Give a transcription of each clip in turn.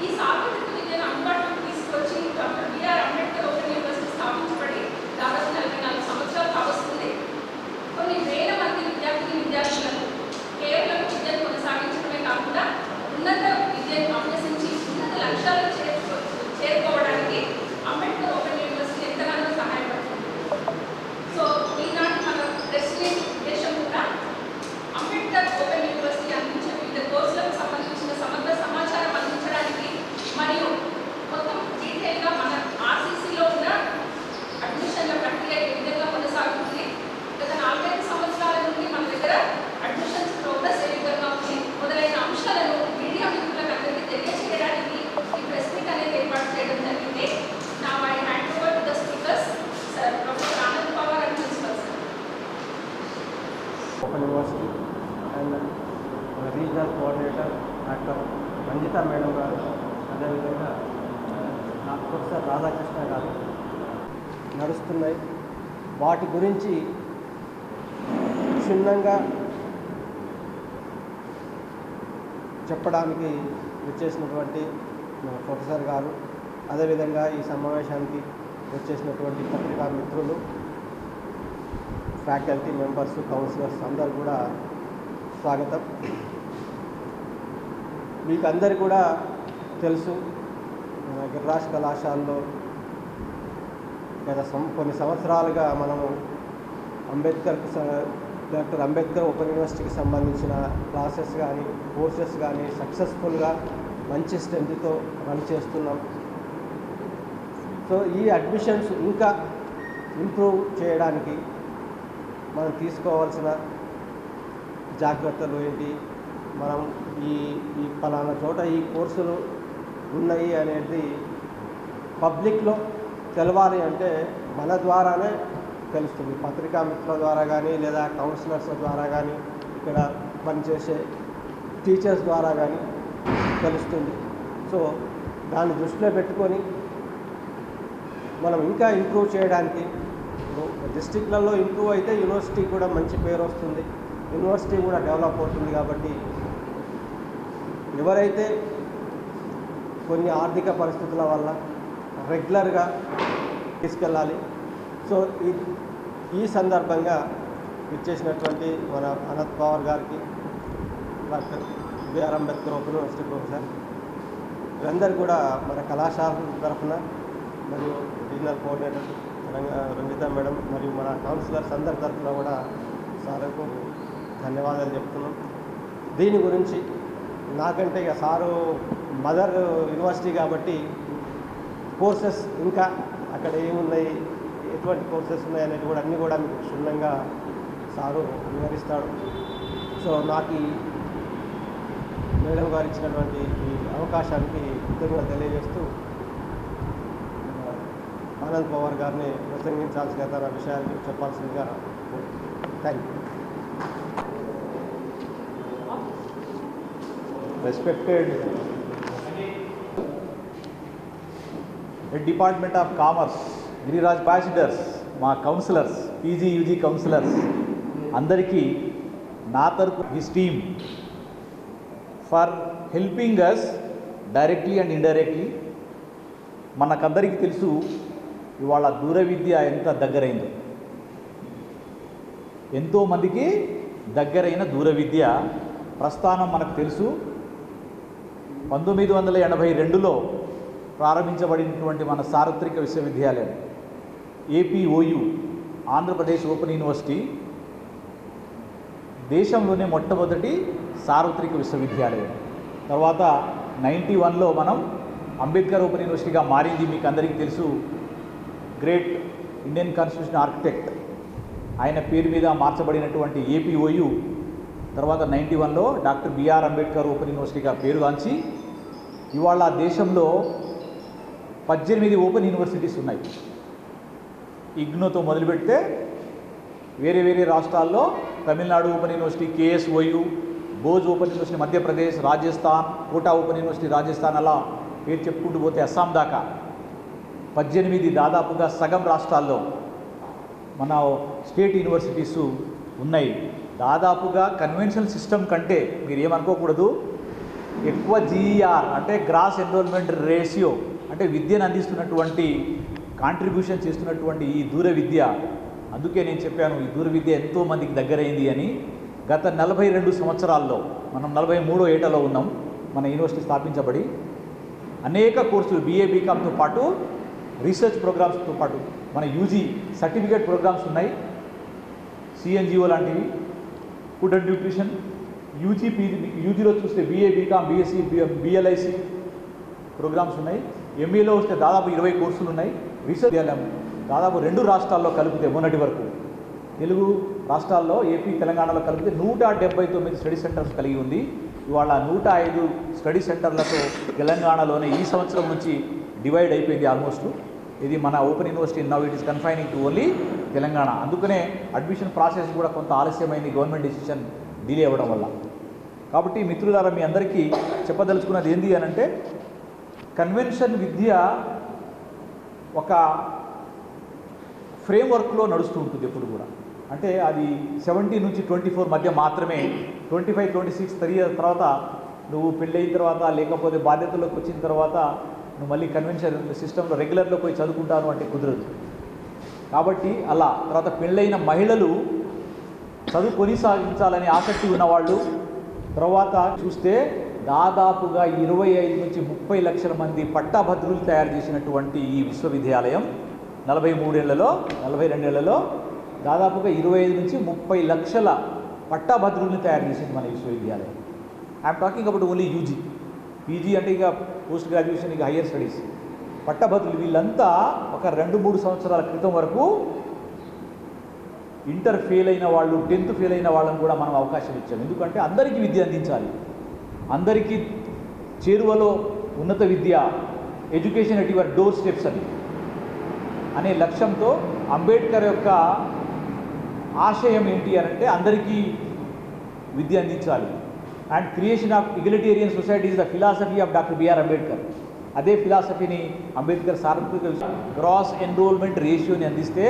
ఈ సార్వత్రిక విద్యను అందుబాటులోకి తీసుకొచ్చి doctor BR Ambedkar open university స్థాపించబడి దాదాపు 44 సంవత్సరాలు కావస్తుంది. కొన్ని వేల మంది విద్యార్థులకు కేవలం విద్యను కొనసాగించడమే కాకుండా ఉన్నత విద్యను అభ్యసించి ఉన్నత లక్ష్యాలను చేరుకోవడానికి అంబేద్కర్ ఓపెన్ యూనివర్సిటీ ఎంతగానో సహాయపడుతుంది. సో ఈనాటి మన ప్రెసిడెంట్ ఉద్దేశం కూడా అంబేద్కర్ ఓపెన్ యూనివర్సిటీ అందించే వివిధ కోర్సులకు సంబంధించిన సమగ్ర సమాచారం అందించడానికి మరియు మొత్తం డీటెయిల్గా మన ఆర్సీసీలో ఉన్న అడ్మిషన్ల ప్రక్రియ ఏ విధంగా కొనసాగుతుంది, గత 4-5 సంవత్సరాల నుండి మన దగ్గర అడ్మిషన్స్ ప్రోగ్రెస్ ఏ విధంగా ఉంది మొదలైన అంశాలను మీడియా మిత్రులకు అందరికీ తెలియజేయడానికి ఈ ప్రెస్ మీట్ అనేది ఏర్పాటు చేయడం జరిగింది. నా I hand over to the speakers sir professor Anand Pawar and principal sir. Open university and regional coordinator doctor Ranjitha madam గారు, అదేవిధంగా నా ప్రొఫెసర్ రాధాకృష్ణ గారు నడుస్తున్నాయి. వాటి గురించి క్షుణ్ణంగా చెప్పడానికి వచ్చేసినటువంటి ప్రొఫెసర్ గారు, అదేవిధంగా ఈ సమావేశానికి వచ్చేసినటువంటి పత్రికా మిత్రులు, ఫ్యాకల్టీ మెంబర్స్, కౌన్సిలర్స్ అందరూ కూడా స్వాగతం. మీకు అందరు కూడా తెలుసు, గిరిరాజ్ కళాశాలలో గత కొన్ని సంవత్సరాలుగా మనము డాక్టర్ అంబేద్కర్ ఓపెన్ యూనివర్సిటీకి సంబంధించిన క్లాసెస్ కానీ కోర్సెస్ కానీ సక్సెస్ఫుల్గా మంచి స్ట్రెంత్తో రన్ చేస్తున్నాం. సో ఈ అడ్మిషన్స్ ఇంకా ఇంప్రూవ్ చేయడానికి మనం తీసుకోవాల్సిన జాగ్రత్తలు ఏంటి, మనం ఈ పలానా చోట ఈ కోర్సులు ఉన్నాయి అనేది పబ్లిక్లో తెలవాలి అంటే మన ద్వారానే తెలుస్తుంది. పత్రికా మిత్రుల ద్వారా కానీ లేదా కౌన్సిలర్స్ ద్వారా కానీ ఇక్కడ పనిచేసే టీచర్స్ ద్వారా కానీ తెలుస్తుంది. సో దాన్ని దృష్టిలో పెట్టుకొని మనం ఇంకా ఇంప్రూవ్ చేయడానికి, డిస్ట్రిక్ట్లలో ఇంప్రూవ్ అయితే యూనివర్సిటీ కూడా మంచి పేరు వస్తుంది, యూనివర్సిటీ కూడా డెవలప్ అవుతుంది. కాబట్టి ఎవరైతే కొన్ని ఆర్థిక పరిస్థితుల వల్ల రెగ్యులర్గా తీసుకెళ్ళాలి. సో ఈ సందర్భంగా ఇచ్చేసినటువంటి మన అనంత్ పవార్ గారికి, doctor BR Ambedkar open university professor వీరందరూ కూడా మన కళాశాల తరఫున మరియు రీజనల్ కోఆర్డినేటర్ రంజిత మేడం మరియు మన కౌన్సిలర్స్ అందరి తరఫున కూడా సార్కు ధన్యవాదాలు చెప్తున్నాం. దీని గురించి నాకంటే ఇక సారు మదర్ యూనివర్సిటీ కాబట్టి కోర్సెస్ ఇంకా అక్కడ ఏమున్నాయి, ఎటువంటి కోర్సెస్ ఉన్నాయి అనేది కూడా అన్నీ కూడా మీకు క్షుణ్ణంగా సారు వివరిస్తాడు. సో నాకు మేడం గారు ఇచ్చినటువంటి ఈ అవకాశానికి కృతజ్ఞతలు తెలియజేస్తూ ఆనంద్ పవార్ గారిని ప్రసంగించాల్సిన తన విషయాన్ని చెప్పాల్సిందిగా thank you. Respected Department of Commerce, Giriraj Ambassadors, మా కౌన్సిలర్స్, పీజీ యూజీ కౌన్సిలర్స్ అందరికీ నా తరపు his team for helping us directly and indirectly. మనకందరికీ తెలుసు ఇవాళ దూర విద్య ఎంత దగ్గరైందో, ఎంతోమందికి దగ్గరైన దూర విద్య ప్రస్థానం మనకు తెలుసు. 1982లో ప్రారంభించబడినటువంటి మన సార్వత్రిక విశ్వవిద్యాలయం ఏపీఓయు ఆంధ్రప్రదేశ్ ఓపెన్ యూనివర్సిటీ దేశంలోనే మొట్టమొదటి సార్వత్రిక విశ్వవిద్యాలయం. తర్వాత 91లో మనం అంబేద్కర్ ఓపెన్ యూనివర్సిటీగా మారింది. మీకు అందరికీ తెలుసు, గ్రేట్ ఇండియన్ కాన్స్టిట్యూషన్ ఆర్కిటెక్ట్ ఆయన పేరు మీద మార్చబడినటువంటి ఏపీఓయు తర్వాత 91లో డాక్టర్ బిఆర్ అంబేద్కర్ ఓపెన్ యూనివర్సిటీగా పేరుగాంచి ఇవాళ దేశంలో 18 ఓపెన్ యూనివర్సిటీస్ ఉన్నాయి. ఇగ్నోతో మొదలుపెడితే వేరే వేరే రాష్ట్రాల్లో Tamil Nadu open university, KSOU, Bhoj open university Madhya Pradesh, Rajasthan, Kota open university Rajasthan, అలా పేరు చెప్పుకుంటూ పోతే అస్సాం దాకా 18 దాదాపుగా సగం రాష్ట్రాల్లో మన స్టేట్ యూనివర్సిటీసు ఉన్నాయి. దాదాపుగా కన్వెన్షనల్ సిస్టమ్ కంటే మీరు ఏమనుకోకూడదు, ఎక్కువ జీఈఆర్ అంటే గ్రాస్ ఎన్రోల్మెంట్ రేషియో అంటే విద్యను అందిస్తున్నటువంటి కాంట్రిబ్యూషన్ చేస్తున్నటువంటి ఈ దూర విద్య, అందుకే నేను చెప్పాను ఈ దూర విద్య ఎంతోమందికి దగ్గరైంది అని. గత 42 సంవత్సరాల్లో మనం 43వ ఏటలో ఉన్నాం మన యూనివర్సిటీ స్థాపించబడి. అనేక కోర్సులు BA BComతో పాటు రీసెర్చ్ ప్రోగ్రామ్స్తో పాటు మన యూజీ సర్టిఫికేట్ ప్రోగ్రామ్స్ ఉన్నాయి. CNGO లాంటివి, ఫుడ్ అండ్ న్యూట్రిషన్. యూజీలో చూస్తే BA BCom BSc BLIC programmes ఉన్నాయి. MAలో వస్తే దాదాపు 20 కోర్సులు ఉన్నాయి. రీసెర్చ్ దాదాపు 2 రాష్ట్రాల్లో కలిపితే మొన్నటి వరకు తెలుగు రాష్ట్రాల్లో ఏపీ తెలంగాణలో కలిపితే 179 స్టడీ సెంటర్స్ కలిగి ఉంది. ఇవాళ 105 స్టడీ సెంటర్లతో తెలంగాణలోనే ఈ సంవత్సరం నుంచి డివైడ్ అయిపోయింది ఆల్మోస్ట్. ఇది మన open university now it is confining to only Telangana. అందుకనే అడ్మిషన్ ప్రాసెస్ కూడా కొంత ఆలస్యమైంది గవర్నమెంట్ డెసిషన్ డిలే అవ్వడం వల్ల. కాబట్టి మిత్రులారా, మీ అందరికీ చెప్పదలుచుకున్నది ఏంటి అని అంటే, కన్వెన్షన్ విద్య ఒక ఫ్రేమ్వర్క్లో నడుస్తూ ఉంటుంది ఎప్పుడు కూడా. అంటే అది 17 నుంచి 24 మధ్య మాత్రమే. 25, 26 తర్వాత నువ్వు పెళ్ళయిన తర్వాత లేకపోతే బాధ్యతల్లోకి వచ్చిన తర్వాత నువ్వు మళ్ళీ కన్వెన్షన్ సిస్టంలో రెగ్యులర్లో పోయి చదువుకుంటాను అంటే కుదరదు. కాబట్టి అలా తర్వాత పెళ్ళైన మహిళలు చదువు కొనసాగించాలని ఆసక్తి ఉన్నవాళ్ళు తర్వాత చూస్తే దాదాపుగా 25 నుంచి 30 లక్షల మంది పట్టాభద్రులు తయారు చేసినటువంటి ఈ విశ్వవిద్యాలయం 42 ఏళ్లలో దాదాపుగా 25 నుంచి 30 లక్షల పట్టాభద్రుల్ని తయారు చేసింది మన విశ్వవిద్యాలయం. I'm talking about only UG. PG అంటే ఇక పోస్ట్ గ్రాడ్యుయేషన్, ఇక హయ్యర్ స్టడీస్. పట్టభద్రులు వీళ్ళంతా ఒక 2-3 సంవత్సరాల క్రితం వరకు ఇంటర్ ఫెయిల్ అయిన వాళ్ళు, 10th ఫెయిల్ అయిన వాళ్ళని కూడా మనం అవకాశం ఇచ్చాం. ఎందుకంటే అందరికీ విద్య అందించాలి, అందరికీ చేరువలో ఉన్నత విద్య, education at your doorsteps అనే లక్ష్యంతో అంబేద్కర్ యొక్క ఆశయం ఏంటి అని అంటే అందరికీ విద్య అందించాలి. And creation of egalitarian society is the philosophy of doctor BR Ambedkar. అదే ఫిలాసఫీని అంబేద్కర్ సార్వత్రిక గ్రాస్ ఎన్రోల్మెంట్ రేషియోని అందిస్తే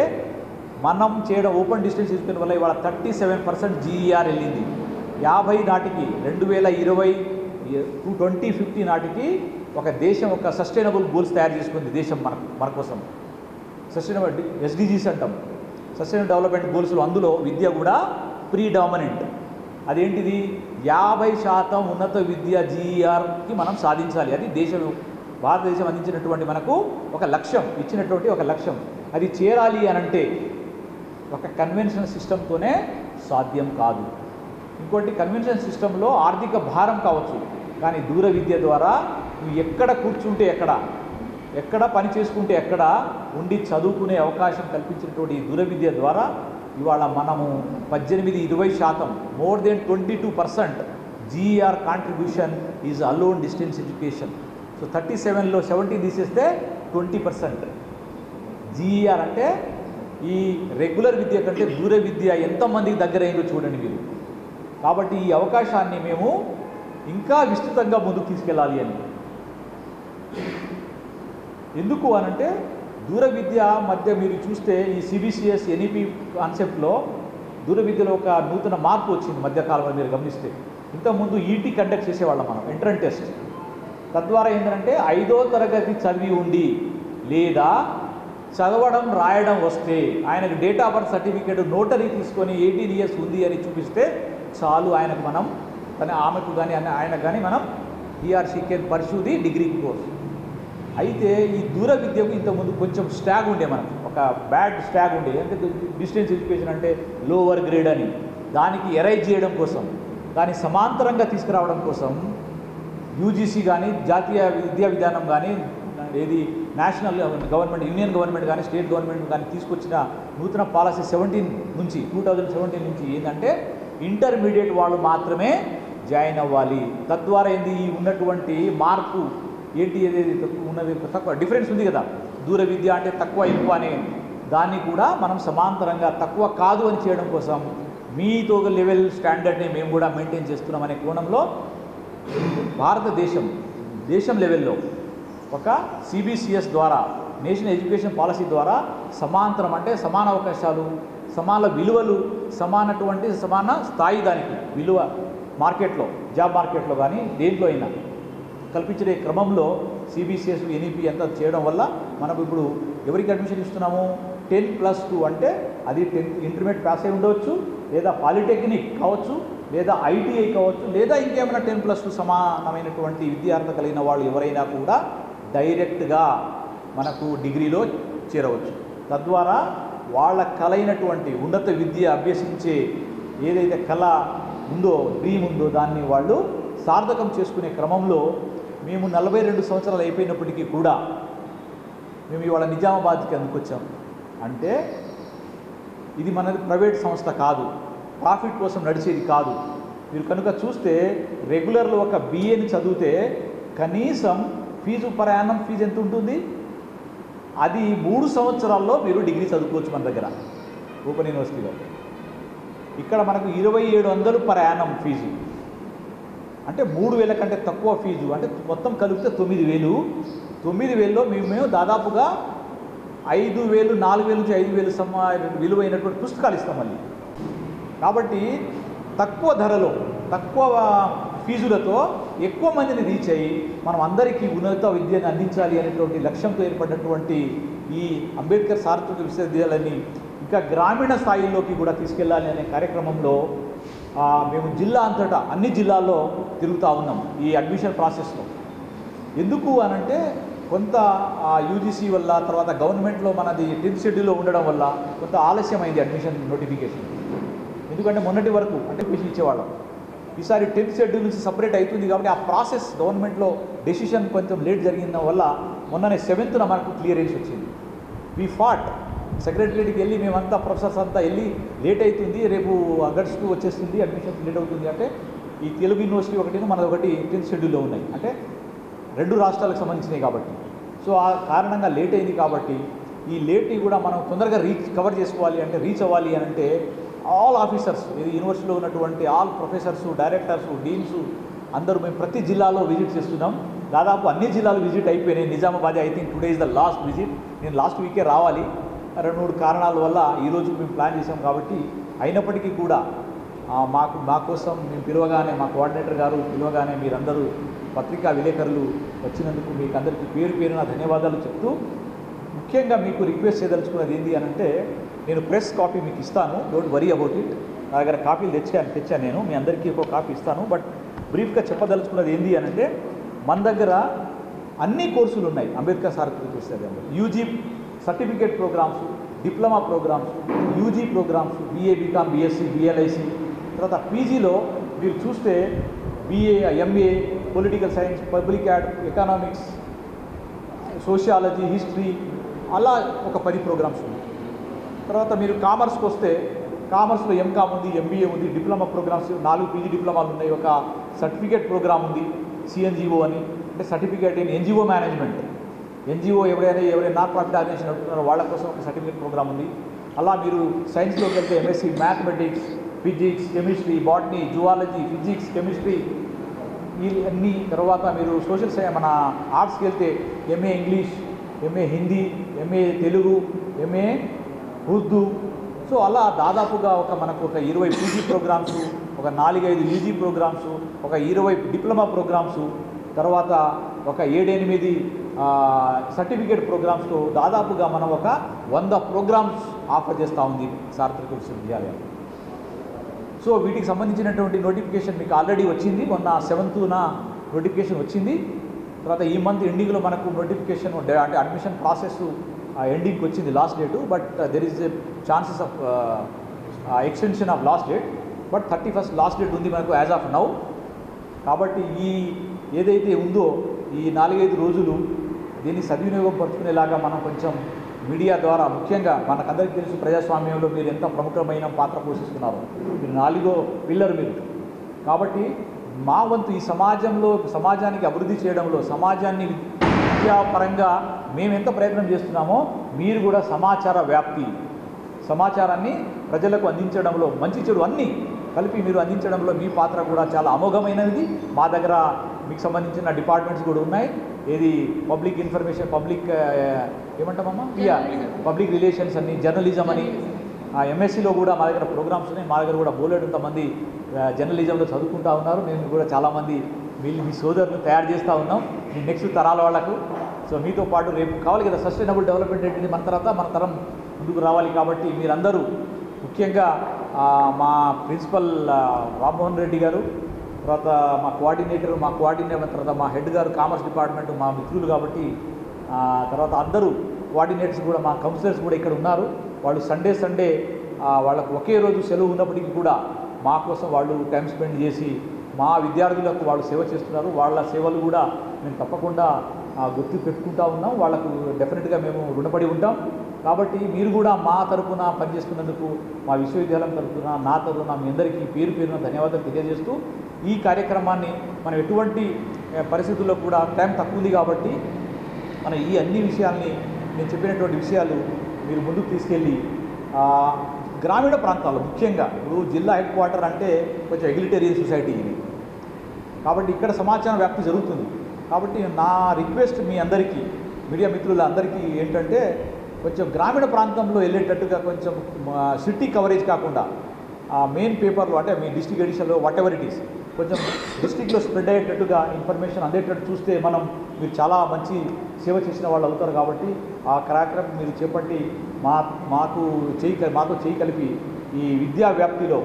మనం చేయడం ఓపెన్ డిస్టెన్స్ ఎడ్యుకేషన్ వల్ల ఇవాళ 37% జీఈఆర్ వెళ్ళింది. 50 నాటికి 2050 నాటికి ఒక దేశం ఒక సస్టైనబుల్ గోల్స్ తయారు చేసుకుంది దేశం మన కోసం. సస్టైనబుల్ SDGs అంటాం, సస్టైనబుల్ డెవలప్మెంట్ గోల్స్లో అందులో విద్య కూడా ప్రీడామినెంట్. అదేంటిది 50% ఉన్నత విద్య జీఈఆర్కి మనం సాధించాలి. అది భారతదేశం అందించినటువంటి మనకు ఒక లక్ష్యం, ఇచ్చినటువంటి ఒక లక్ష్యం. అది చేరాలి అనంటే ఒక కన్వెన్షనల్ సిస్టంతోనే సాధ్యం కాదు. ఇంకోటి, కన్వెన్షన్ సిస్టంలో ఆర్థిక భారం కావచ్చు, కానీ దూర విద్య ద్వారా నువ్వు ఎక్కడ కూర్చుంటే ఎక్కడ పని చేసుకుంటే ఎక్కడ ఉండి చదువుకునే అవకాశం కల్పించినటువంటి దూర విద్య ద్వారా ఇవాళ మనము 18-20% more than 22% GER contribution is alone distance education. So 37లో 17 తీసేస్తే 20% జీఈఆర్ అంటే ఈ రెగ్యులర్ విద్య కంటే దూర విద్య ఎంతమందికి దగ్గరైందో చూడండి మీరు. కాబట్టి ఈ అవకాశాన్ని మేము ఇంకా విస్తృతంగా ముందుకు తీసుకెళ్ళాలి అని. ఎందుకు అనంటే దూర విద్య మధ్య మీరు చూస్తే ఈ CBCS NEP కాన్సెప్ట్లో దూర విద్యలో ఒక నూతన మార్పు వచ్చింది మధ్యకాలంలో. మీరు గమనిస్తే ఇంతకుముందు ET కండక్ట్ చేసేవాళ్ళం మనం, ఎంట్రన్స్ టెస్ట్. తద్వారా ఏంటంటే 5వ తరగతి చదివి ఉండి లేదా చదవడం రాయడం వస్తే ఆయనకు date of birth certificate notary తీసుకొని 18 years ఉంది అని చూపిస్తే చాలు, ఆమెకు కానీ ఆయనకు కానీ మనం he/she can pursue the degree course. అయితే ఈ దూర విద్యకు ఇంతకుముందు కొంచెం స్టాగ్ ఉండే, మనకు ఒక బ్యాడ్ స్టాగ్ ఉండే. అంటే డిస్టెన్స్ ఎడ్యుకేషన్ అంటే లోవర్ గ్రేడ్ అని, దానికి ఎరైజ్ చేయడం కోసం, దాన్ని సమాంతరంగా తీసుకురావడం కోసం UGC కానీ జాతీయ విద్యా విధానం కానీ ఏది నేషనల్ గవర్నమెంట్, యూనియన్ గవర్నమెంట్ కానీ స్టేట్ గవర్నమెంట్ కానీ తీసుకొచ్చిన నూతన పాలసీ 2017 నుంచి ఏంటంటే ఇంటర్మీడియట్ వాళ్ళు మాత్రమే జాయిన్ అవ్వాలి. తద్వారా ఏంది ఈ ఉన్నటువంటి మార్పు ఏంటి, ఏదేది ఉన్నది తక్కువ డిఫరెన్స్ ఉంది కదా, దూర విద్య అంటే తక్కువ ఎక్కువ అనే దాన్ని కూడా మనం సమాంతరంగా తక్కువ కాదు అని చేయడం కోసం మీతో లెవెల్ స్టాండర్డ్ని మేము కూడా మెయింటైన్ చేస్తున్నాం అనే కోణంలో దేశం లెవెల్లో ఒక CBCS ద్వారా, నేషనల్ ఎడ్యుకేషన్ పాలసీ ద్వారా సమాంతరం అంటే సమాన అవకాశాలు, సమాన విలువలు, సమాన స్థాయి, దానికి విలువ మార్కెట్లో, జాబ్ మార్కెట్లో కానీ దేంట్లో అయినా కల్పించే క్రమంలో సిబిసిఎస్ ఎన్ఈపి అంతా చేయడం వల్ల మనకు ఇప్పుడు ఎవరికి అడ్మిషన్ ఇస్తున్నాము 10+2 అంటే అది 10th ఇంటర్మీడియట్ పాస్ అయి ఉండవచ్చు, లేదా పాలిటెక్నిక్ కావచ్చు, లేదా ఐటీఐ కావచ్చు, లేదా ఇంకేమైనా 10+2 సమానమైనటువంటి విద్యార్హత కలిగిన వాళ్ళు ఎవరైనా కూడా డైరెక్ట్గా మనకు డిగ్రీలో చేరవచ్చు. తద్వారా వాళ్ళ కలైనటువంటి ఉన్నత విద్య అభ్యసించే ఏదైతే కళ ఉందో, డ్రీమ్ ఉందో, దాన్ని వాళ్ళు సార్థకం చేసుకునే క్రమంలో మేము 42 సంవత్సరాలు అయిపోయినప్పటికీ కూడా మేము ఇవాళ నిజామాబాద్కి ఎందుకు వచ్చాం అంటే ఇది మనది ప్రైవేట్ సంస్థ కాదు, ప్రాఫిట్ కోసం నడిచేది కాదు. మీరు కనుక చూస్తే రెగ్యులర్లో ఒక బిఏని చదివితే కనీసం ఫీజు పర్ యానం ఫీజు ఎంత ఉంటుంది? అది 3 సంవత్సరాల్లో మీరు డిగ్రీ చదువుకోవచ్చు మన దగ్గర ఓపెన్ యూనివర్సిటీలో. ఇక్కడ మనకు 2700 పర్ యానం ఫీజు, అంటే 3000 కంటే తక్కువ ఫీజు, అంటే మొత్తం కలిపితే 9000. 9000లో మేము దాదాపుగా 5000, 4000 నుంచి 5000 విలువైనటువంటి పుస్తకాలు ఇస్తాం మళ్ళీ. కాబట్టి తక్కువ ధరలో, తక్కువ ఫీజులతో ఎక్కువ మందిని రీచ్ అయ్యి మనం అందరికీ ఉన్నత విద్యను అందించాలి అనేటువంటి లక్ష్యంతో ఏర్పడినటువంటి ఈ అంబేద్కర్ సార్వత్రిక విశ్వవిద్యాలయాన్ని ఇంకా గ్రామీణ స్థాయిలోకి కూడా తీసుకెళ్ళాలి అనే కార్యక్రమంలో మేము జిల్లా అంతటా అన్ని జిల్లాల్లో తిరుగుతూ ఉన్నాం ఈ అడ్మిషన్ ప్రాసెస్లో. ఎందుకు అనంటే కొంత యూజీసీ వల్ల, తర్వాత గవర్నమెంట్లో మనది 10th షెడ్యూల్లో ఉండడం వల్ల కొంత ఆలస్యమైంది అడ్మిషన్ నోటిఫికేషన్. ఎందుకంటే మొన్నటి వరకు అంటే అడ్మిషన్ ఇచ్చేవాళ్ళం, ఈసారి 10th షెడ్యూల్ నుంచి సపరేట్ అవుతుంది కాబట్టి ఆ ప్రాసెస్ గవర్నమెంట్లో డెసిషన్ కొంచెం లేట్ జరిగిన వల్ల మొన్ననే 7th మనకు క్లియరెన్స్ వచ్చింది. వి ఫాట్ సెక్రటరీకి వెళ్ళి మేమంతా ప్రొఫెసర్స్ అంతా వెళ్ళి లేట్ అవుతుంది, రేపు ఆగస్టు వచ్చేస్తుంది, అడ్మిషన్ లేట్ అవుతుంది అంటే ఈ తెలుగు యూనివర్సిటీ ఒకటి మనది ఒకటి 10th షెడ్యూల్లో ఉన్నాయి, అంటే 2 రాష్ట్రాలకు సంబంధించినవి కాబట్టి. సో ఆ కారణంగా లేట్ అయింది కాబట్టి ఈ లేట్ని కూడా మనం తొందరగా కవర్ చేసుకోవాలి అంటే, రీచ్ అవ్వాలి అని అంటే ఆల్ ఆఫీసర్స్, ఇది యూనివర్సిటీలో ఉన్నటువంటి ఆల్ ప్రొఫెసర్స్, డైరెక్టర్స్, డీన్స్ అందరూ మేము ప్రతి జిల్లాలో విజిట్ చేస్తున్నాం. దాదాపు అన్ని జిల్లాలు విజిట్ అయిపోయినాయి. Nizamabad I think today is the last visit. నేను లాస్ట్ వీకే రావాలి, 2-3 కారణాల వల్ల ఈరోజు మేము ప్లాన్ చేసాం. కాబట్టి అయినప్పటికీ కూడా మా కోసం మేము పిలవగానే, మా కోఆర్డినేటర్ గారు పిలవగానే మీరందరూ పత్రికా విలేకరులు వచ్చినందుకు మీకు అందరికీ పేరు పేరున ధన్యవాదాలు చెప్తూ, ముఖ్యంగా మీకు రిక్వెస్ట్ చేయదలుచుకున్నది ఏంటి అని అంటే, నేను ప్రెస్ కాపీ మీకు ఇస్తాను, డోంట్ వరీ అబౌట్ ఇట్. నా దగ్గర కాపీలు తెచ్చాను నేను, మీ అందరికీ ఒక కాపీ ఇస్తాను. బట్ బ్రీఫ్గా చెప్పదలుచుకున్నది ఏంటి అని అంటే, మన దగ్గర అన్ని కోర్సులు ఉన్నాయి అంబేద్కర్ సార్వత్రిక విశ్వవిద్యాలయంలో. UG certificate programmes, diploma programmes, UG programmes, BA, BCom, BSc, BLIC. తర్వాత పీజీలో మీరు చూస్తే BA, MA, political science, public economics, sociology, history, అలా ఒక 10 ప్రోగ్రామ్స్ ఉన్నాయి. తర్వాత మీరు కామర్స్కి వస్తే కామర్స్లో MCOM ఉంది, MBA ఉంది, డిప్లొమా ప్రోగ్రామ్స్ 4 PG డిప్లొమాలు ఉన్నాయి. ఒక సర్టిఫికేట్ ప్రోగ్రామ్ ఉంది CNGO అని, అంటే certificate in NGO management. NGO ఎవరైనా నాన్ ప్రాఫిట్ ఆర్గనైజేషన్ ఉంటున్నారో వాళ్ళ కోసం ఒక సర్టిఫికేట్ ప్రోగ్రామ్ ఉంది. అలా మీరు సైన్స్లోకి వెళ్తే MSc mathematics, physics, chemistry, botany, zoology, physics, chemistry అన్నీ. తర్వాత మీరు సోషల్ సైన్స్, మన ఆర్ట్స్కి వెళ్తే MA English, MA Hindi, MA Telugu, MA Urdu. So అలా దాదాపుగా మనకు ఒక 20 PG ప్రోగ్రామ్స్, ఒక 4-5 UG ప్రోగ్రామ్స్, ఒక 20 డిప్లొమా ప్రోగ్రామ్స్, తర్వాత ఒక 7-8 సర్టిఫికేట్ ప్రోగ్రామ్స్తో దాదాపుగా మనం ఒక 100 ప్రోగ్రామ్స్ ఆఫర్ చేస్తూ ఉంది సార్వత్రిక విశ్వవిద్యాలయం. సో వీటికి సంబంధించినటువంటి నోటిఫికేషన్ మీకు ఆల్రెడీ వచ్చింది, మొన్న 7th నోటిఫికేషన్ వచ్చింది. తర్వాత ఈ మంత్ ఎండింగ్లో మనకు నోటిఫికేషన్ అంటే అడ్మిషన్ ప్రాసెస్ ఎండింగ్కి వచ్చింది last date. But there is chances of extension of last date. But 31st last date ఉంది మనకు యాజ్ ఆఫ్ నౌ. కాబట్టి ఈ ఏదైతే ఉందో ఈ 4-5 రోజులు దీన్ని సద్వినియోగం పరుచుకునేలాగా మనం కొంచెం మీడియా ద్వారా, ముఖ్యంగా మనకందరికీ తెలుసు ప్రజాస్వామ్యంలో మీరు ఎంత ప్రముఖమైన పాత్ర పోషిస్తున్నారు, మీరు 4వ పిల్లర్ మీరు. కాబట్టి మా వంతు ఈ సమాజానికి అభివృద్ధి చేయడంలో, సమాజాన్ని విద్యాపరంగా మేము ఎంత ప్రయత్నం చేస్తున్నామో మీరు కూడా సమాచార వ్యాప్తి, సమాచారాన్ని ప్రజలకు అందించడంలో, మంచి చెడు అన్నీ కలిపి మీరు అందించడంలో మీ పాత్ర కూడా చాలా అమోఘమైనది. మా దగ్గర మీకు సంబంధించిన డిపార్ట్మెంట్స్ కూడా ఉన్నాయి. ఏది పబ్లిక్ ఇన్ఫర్మేషన్, పబ్లిక్ ఏమంటామమ్మా, పబ్లిక్ రిలేషన్స్ అని, జర్నలిజం అని, MScలో కూడా మా దగ్గర ప్రోగ్రామ్స్ ఉన్నాయి. మా దగ్గర కూడా బోలెడంతమంది జర్నలిజంలో చదువుకుంటూ ఉన్నారు. నేను కూడా చాలామంది వీళ్ళు మీ సోదరులు తయారు చేస్తూ ఉన్నాం మీ నెక్స్ట్ తరాల వాళ్ళకు. సో మీతో పాటు రేపు కావాలి కదా సస్టైనబుల్ డెవలప్మెంట్ ఏంటిది మన తర్వాత మన తరం ముందుకు రావాలి. కాబట్టి మీరందరూ ముఖ్యంగా మా ప్రిన్సిపల్ రామ్మోహన్ రెడ్డి గారు, తర్వాత మా కోఆర్డినేటర్ తర్వాత మా హెడ్ గారు కామర్స్ డిపార్ట్మెంట్ మా మిత్రులు కాబట్టి, తర్వాత అందరూ కోఆర్డినేటర్స్ కూడా మా కౌన్సిలర్స్ కూడా ఇక్కడ ఉన్నారు. వాళ్ళు సండే వాళ్ళకు ఒకే రోజు సెలవు ఉన్నప్పటికీ కూడా మా కోసం వాళ్ళు టైం స్పెండ్ చేసి మా విద్యార్థులకు వాళ్ళు సేవ చేస్తున్నారు. వాళ్ళ సేవలు కూడా మేము తప్పకుండా గుర్తు పెట్టుకుంటూ ఉన్నాం. వాళ్ళకు డెఫినెట్గా మేము రుణపడి ఉంటాం. కాబట్టి మీరు కూడా మా తరఫున పనిచేస్తున్నందుకు మా విశ్వవిద్యాలయం తరఫున నా తరఫున మీ అందరికీ పేరున ధన్యవాదాలు తెలియజేస్తూ ఈ కార్యక్రమాన్ని మనం ఎటువంటి పరిస్థితుల్లో కూడా టైం తక్కువ ఉంది కాబట్టి మనం ఈ అన్ని విషయాల్ని నేను చెప్పినటువంటి విషయాలు మీరు ముందుకు తీసుకెళ్ళి గ్రామీణ ప్రాంతాల్లో ముఖ్యంగా ఇప్పుడు జిల్లా హెడ్ క్వార్టర్ అంటే కొంచెం ఎగ్లిటేరియన్ సొసైటీ ఇది కాబట్టి ఇక్కడ సమాచారం వ్యాప్తి జరుగుతుంది. కాబట్టి నా రిక్వెస్ట్ మీ అందరికీ మీడియా మిత్రులందరికీ ఏంటంటే కొంచెం గ్రామీణ ప్రాంతంలో వెళ్ళేటట్టుగా కొంచెం సిటీ కవరేజ్ కాకుండా మెయిన్ పేపర్లో అంటే మీ డిస్ట్రిక్ట్ ఎడిషన్లో వాట్ ఎవర్ ఇట్ ఈస్ కొంచెం డిస్ట్రిక్ట్లో స్ప్రెడ్ అయ్యేటట్టుగా ఇన్ఫర్మేషన్ అందేటట్టు చూస్తే మీరు చాలా మంచి సేవ చేసిన వాళ్ళు అవుతారు. కాబట్టి ఆ కార్యక్రమం మీరు చేపట్టి మాతో చేయి కలిపి ఈ విద్యా వ్యాప్తిలో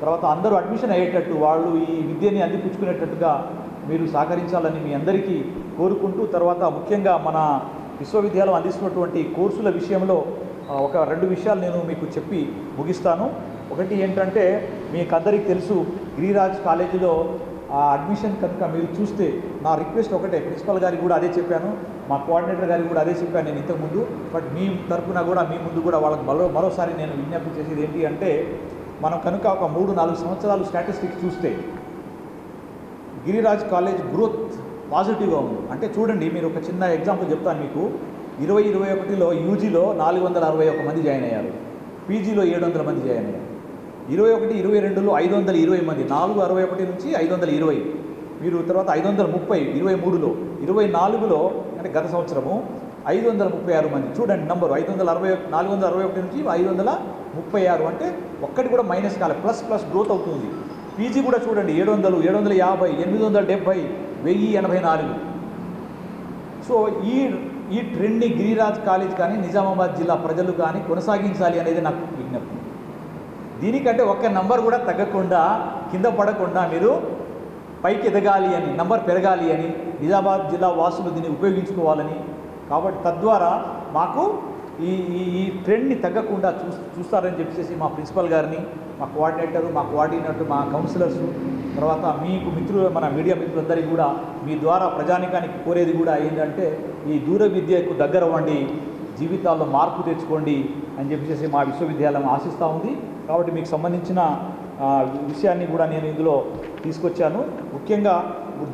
తర్వాత అందరూ అడ్మిషన్ అయ్యేటట్టు వాళ్ళు ఈ విద్యని అందిపుచ్చుకునేటట్టుగా మీరు సహకరించాలని మీ అందరికీ కోరుకుంటూ, తర్వాత ముఖ్యంగా మన విశ్వవిద్యాలయం అందిస్తున్నటువంటి కోర్సుల విషయంలో ఒక 2 విషయాలు నేను మీకు చెప్పి ముగిస్తాను. ఒకటి ఏంటంటే మీకు అందరికీ తెలుసు గిరిరాజ్ కాలేజీలో అడ్మిషన్ కనుక మీరు చూస్తే నా రిక్వెస్ట్ ఒకటే, ప్రిన్సిపల్ గారికి కూడా అదే చెప్పాను, మా కోఆర్డినేటర్ గారికి కూడా అదే చెప్పాను నేను ఇంతకుముందు. బట్ మీ తరఫున కూడా మీ ముందు కూడా వాళ్ళకి మరోసారి నేను విజ్ఞప్తి చేసేది ఏంటి అంటే మనం కనుక ఒక 3-4 సంవత్సరాలు స్టాటిస్టిక్స్ చూస్తే గిరిరాజ్ కాలేజ్ గ్రోత్ పాజిటివ్గా ఉంది. అంటే చూడండి మీరు ఒక చిన్న ఎగ్జాంపుల్ చెప్తాను మీకు. 2021లో యూజీలో 461 మంది జాయిన్ అయ్యారు, పీజీలో 700 మంది జాయిన్ అయ్యారు. 21-22లో 520 మంది, 461 నుంచి 520 మీరు తర్వాత 530 23లో, 24లో అంటే గత సంవత్సరము 536 మంది. చూడండి నంబరు 461 నుంచి 536 అంటే ఒక్కటి కూడా మైనస్ కాలే, ప్లస్ గ్రోత్ అవుతుంది. పీజీ కూడా చూడండి 700, 750, 870, 1084. సో ఈ ట్రెండ్ని గిరిరాజ్ కాలేజ్ కానీ నిజామాబాద్ జిల్లా ప్రజలు కానీ కొనసాగించాలి అనేది నాకు విజ్ఞప్తి. దీనికంటే ఒక్క నంబర్ కూడా తగ్గకుండా కింద పడకుండా మీరు పైకి ఎదగాలి అని, నంబర్ పెరగాలి అని నిజామాబాద్ జిల్లా వాసులు దీన్ని ఉపయోగించుకోవాలని, కాబట్టి తద్వారా మాకు ఈ ట్రెండ్ని తగ్గకుండా చూస్తారని చెప్పేసి మా ప్రిన్సిపల్ గారిని, మా కోఆర్డినేటర్, మా కౌన్సిలర్స్, తర్వాత మీకు మన మీడియా మిత్రులందరికీ కూడా మీ ద్వారా ప్రజానికానికి కోరేది కూడా ఏంటంటే ఈ దూర విద్యకు దగ్గర అవ్వండి, జీవితాల్లో మార్పు తెచ్చుకోండి అని చెప్పేసి మా విశ్వవిద్యాలయం ఆశిస్తూ ఉంది. కాబట్టి మీకు సంబంధించిన విషయాన్ని కూడా నేను ఇందులో తీసుకొచ్చాను. ముఖ్యంగా